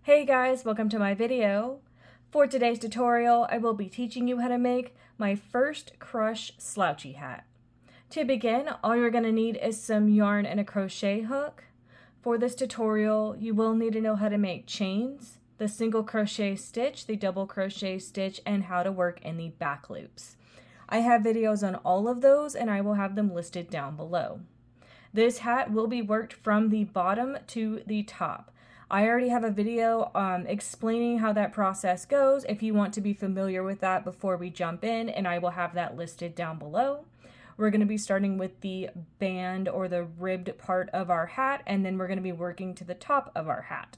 Hey guys, welcome to my video. For today's tutorial, I will be teaching you how to make my first crush slouchy hat. To begin, all you're going to need is some yarn and a crochet hook. For this tutorial, you will need to know how to make chains, the single crochet stitch, the double crochet stitch, and how to work in the back loops. I have videos on all of those and I will have them listed down below. This hat will be worked from the bottom to the top. I already have a video explaining how that process goes if you want to be familiar with that before we jump in, and I will have that listed down below. We're going to be starting with the band or the ribbed part of our hat, and then we're going to be working to the top of our hat.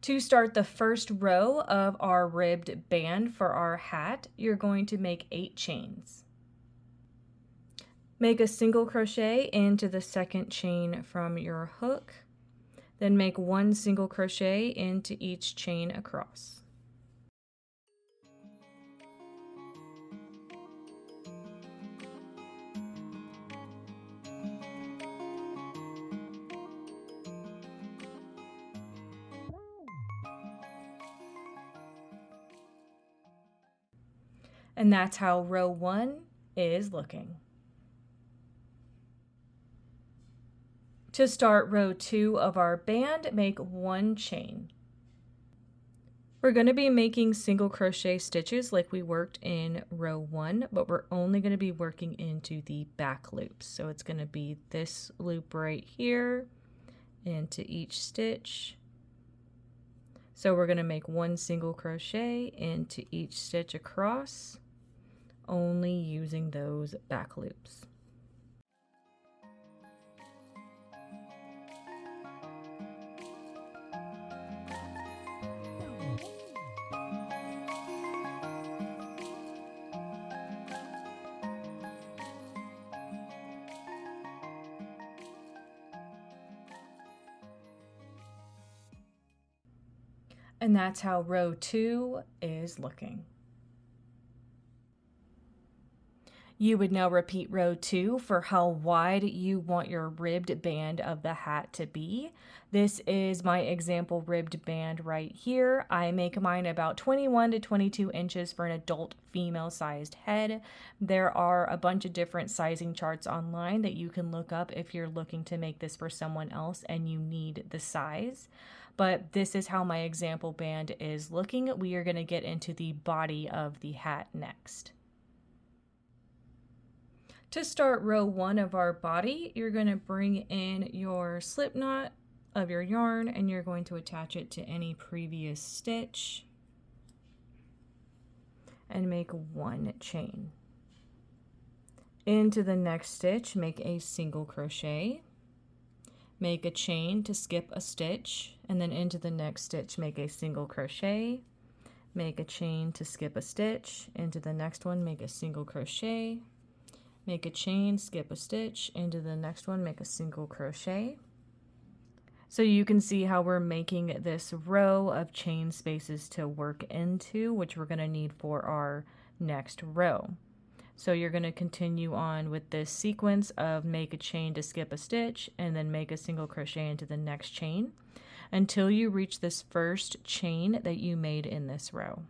To start the first row of our ribbed band for our hat, you're going to make 8 chains. Make a single crochet into the second chain from your hook, then make 1 single crochet into each chain across. And that's how row 1 is looking. To start row 2 of our band, make 1 chain. We're going to be making single crochet stitches like we worked in row 1, but we're only going to be working into the back loops. So it's going to be this loop right here into each stitch. So we're going to make 1 single crochet into each stitch across, only using those back loops. And that's how row 2 is looking. You would now repeat row 2 for how wide you want your ribbed band of the hat to be. This is my example ribbed band right here. I make mine about 21 to 22 inches for an adult female sized head. There are a bunch of different sizing charts online that you can look up if you're looking to make this for someone else and you need the size. But this is how my example band is looking. We are going to get into the body of the hat next. To start row 1 of our body, you're going to bring in your slip knot of your yarn and you're going to attach it to any previous stitch and make 1 chain. Into the next stitch, make a single crochet. Make a chain to skip a stitch, and then into the next stitch make a single crochet, make a chain to skip a stitch, into the next one make a single crochet, make a chain, skip a stitch, into the next one make a single crochet. So you can see how we're making this row of chain spaces to work into, which we're going to need for our next row. So you're going to continue on with this sequence of make a chain to skip a stitch and then make a single crochet into the next chain until you reach this first chain that you made in this row.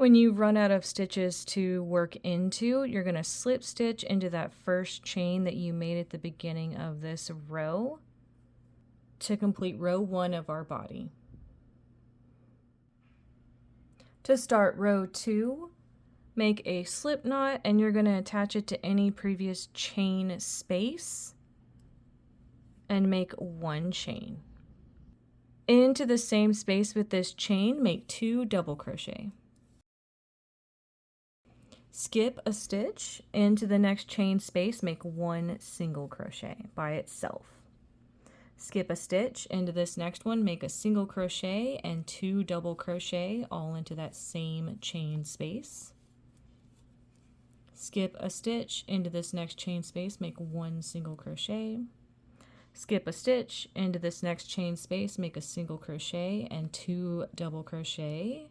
When you run out of stitches to work into, you're going to slip stitch into that first chain that you made at the beginning of this row to complete row 1 of our body. To start row 2, make a slip knot and you're going to attach it to any previous chain space and make 1 chain. Into the same space with this chain, make 2 double crochet. Skip a stitch into the next chain space, make 1 single crochet by itself. Skip a stitch into this next one, make a single crochet and 2 double crochet all into that same chain space. Skip a stitch into this next chain space, make 1 single crochet. Skip a stitch into this next chain space, make a single crochet and 2 double crochet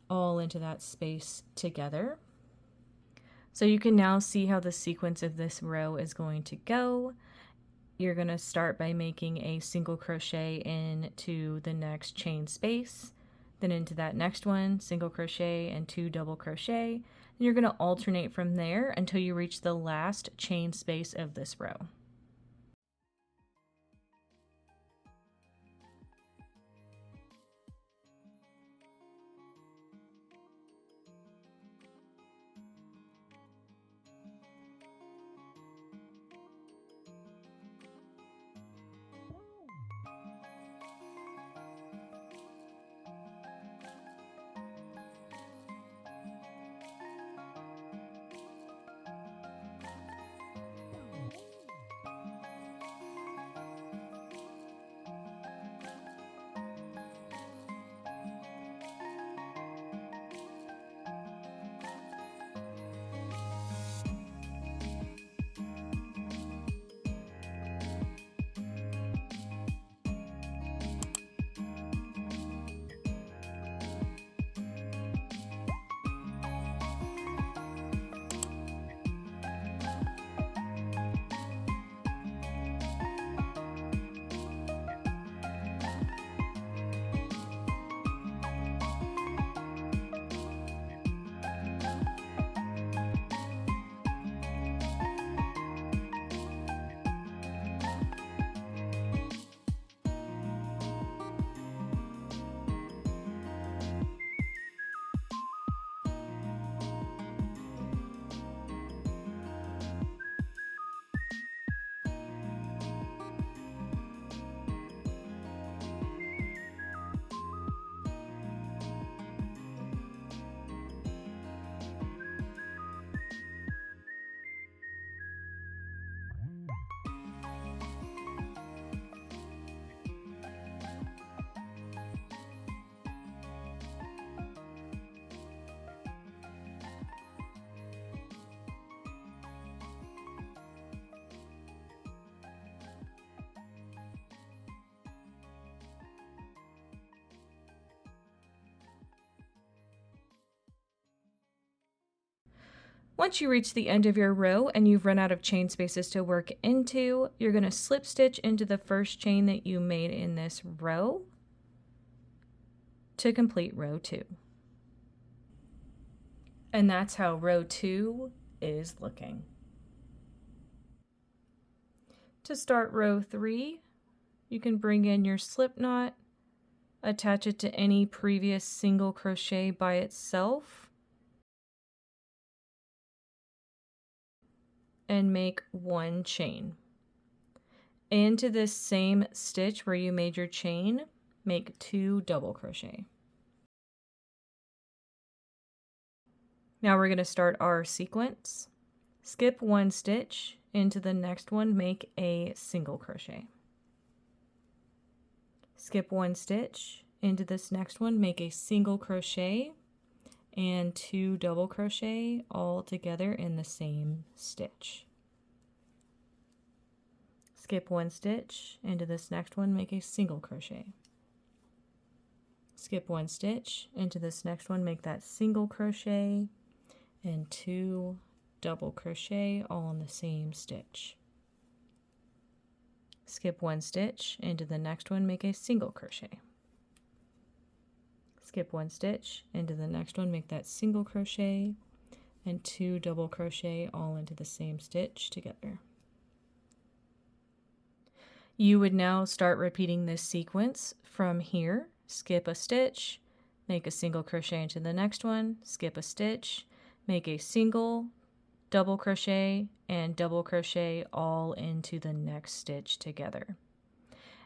all into that space together. So you can now see how the sequence of this row is going to go. You're going to start by making a single crochet into the next chain space, then into that next one, single crochet and 2 double crochet. And you're going to alternate from there until you reach the last chain space of this row. Once you reach the end of your row and you've run out of chain spaces to work into, you're going to slip stitch into the first chain that you made in this row to complete row 2. And that's how row 2 is looking. To start row 3, you can bring in your slip knot, attach it to any previous single crochet by itself, and make 1 chain. Into this same stitch where you made your chain, make 2 double crochet. Now we're going to start our sequence. Skip 1 stitch, into the next one make a single crochet. Skip 1 stitch, into this next one make a single crochet and 2 double crochet all together in the same stitch. Skip 1 stitch, into this next one make a single crochet. Skip 1 stitch, into this next one make that single crochet and 2 double crochet all in the same stitch. Skip 1 stitch, into the next one make a single crochet. skip 1 stitch into the next one, make that single crochet and 2 double crochet all into the same stitch together. You would now start repeating this sequence from here. Skip a stitch, make a single crochet into the next one, skip a stitch, make a single, double crochet, and double crochet all into the next stitch together.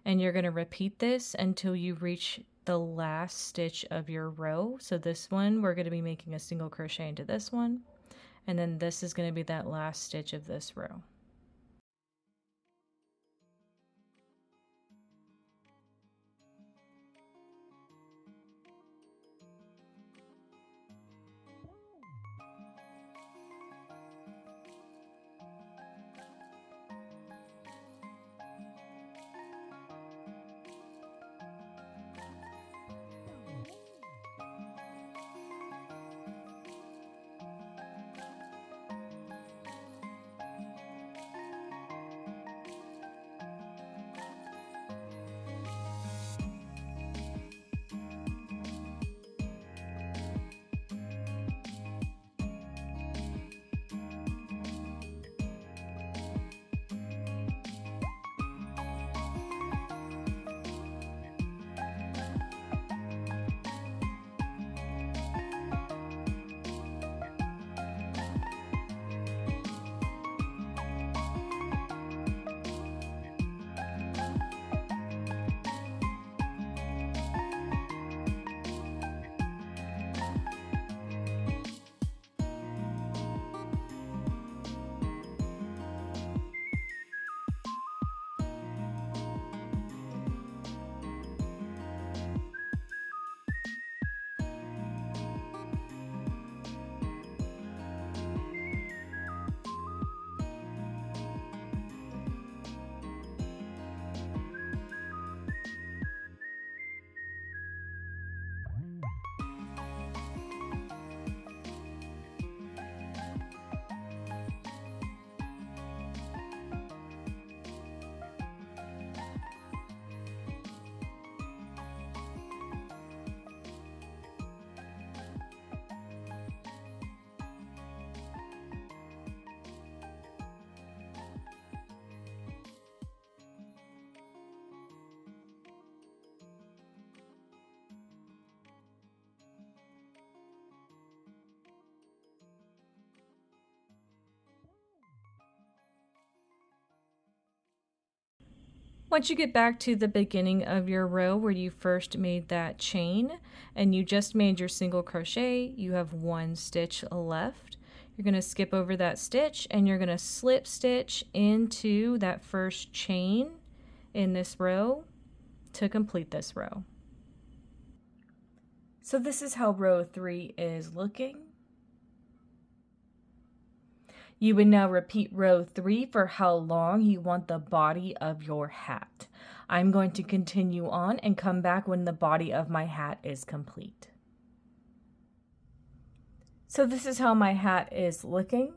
And you're going to repeat this until you reach the last stitch of your row. So this one, we're going to be making a single crochet into this one, and then this is going to be that last stitch of this row. Once you get back to the beginning of your row where you first made that chain and you just made your single crochet, you have 1 stitch left. You're going to skip over that stitch and you're going to slip stitch into that first chain in this row to complete this row. So this is how row 3 is looking. You would now repeat row 3 for how long you want the body of your hat. I'm going to continue on and come back when the body of my hat is complete. So this is how my hat is looking.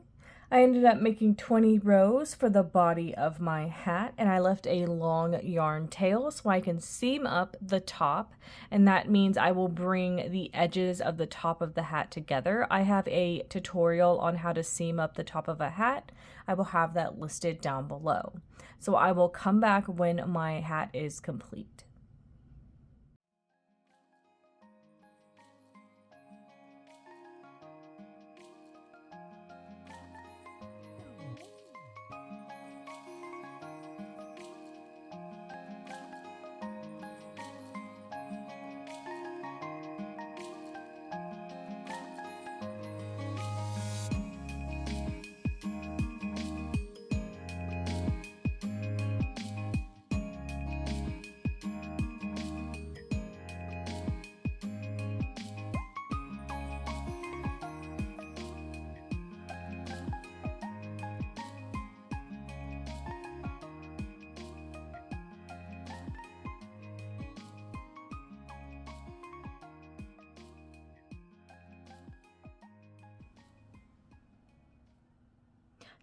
I ended up making 20 rows for the body of my hat, and I left a long yarn tail so I can seam up the top, and that means I will bring the edges of the top of the hat together. I have a tutorial on how to seam up the top of a hat. I will have that listed down below. So I will come back when my hat is complete.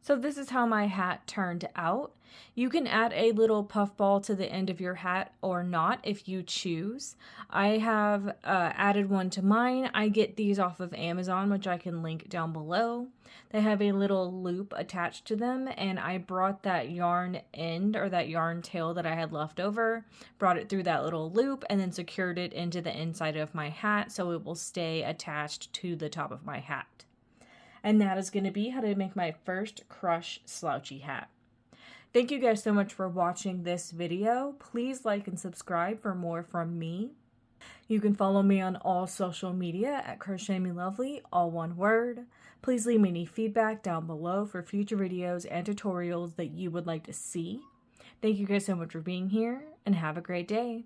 So this is how my hat turned out. You can add a little puff ball to the end of your hat or not if you choose. I have added one to mine. I get these off of Amazon, which I can link down below. They have a little loop attached to them, and I brought that yarn end or that yarn tail that I had left over, brought it through that little loop, and then secured it into the inside of my hat so it will stay attached to the top of my hat. And that is going to be how to make my first crush slouchy hat. Thank you guys so much for watching this video. Please like and subscribe for more from me. You can follow me on all social media at crochetmelovely, all one word. Please leave me any feedback down below for future videos and tutorials that you would like to see. Thank you guys so much for being here, and have a great day.